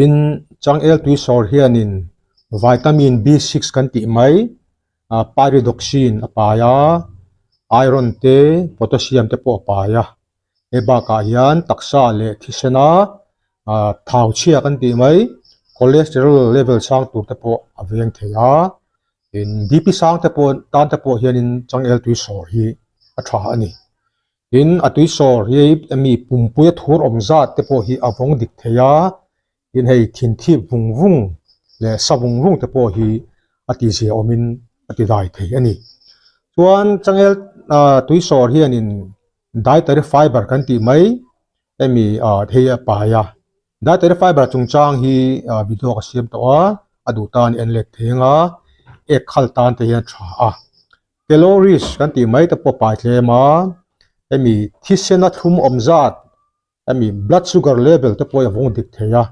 in chang el tui sor hianin vitamin B6 kan ti mai pyridoxine apaya iron te potassium te po apaya eba ka hian taksa le thisena thau chia kan ti mai cholesterol level sang tur te po aveng theya in bp sang te po tan te po hianin chang el tui sor hi a tha ani in atui sor hi ami pumpuya thur omzat te po hi avong dik theya in hei thin thi vung vung le savung vung te po hi ati zia omin ati dai thei ani chuan changel tui sor hianin dietary fiber kan ti mai emi theia paya dietary fiber chungchang hi video ka siam to a adu tan en let thenga ek khal tan te hian tha a calories kan ti mai te po pai tlema emi thisena thum omzat emi blood sugar level te po avong dik theya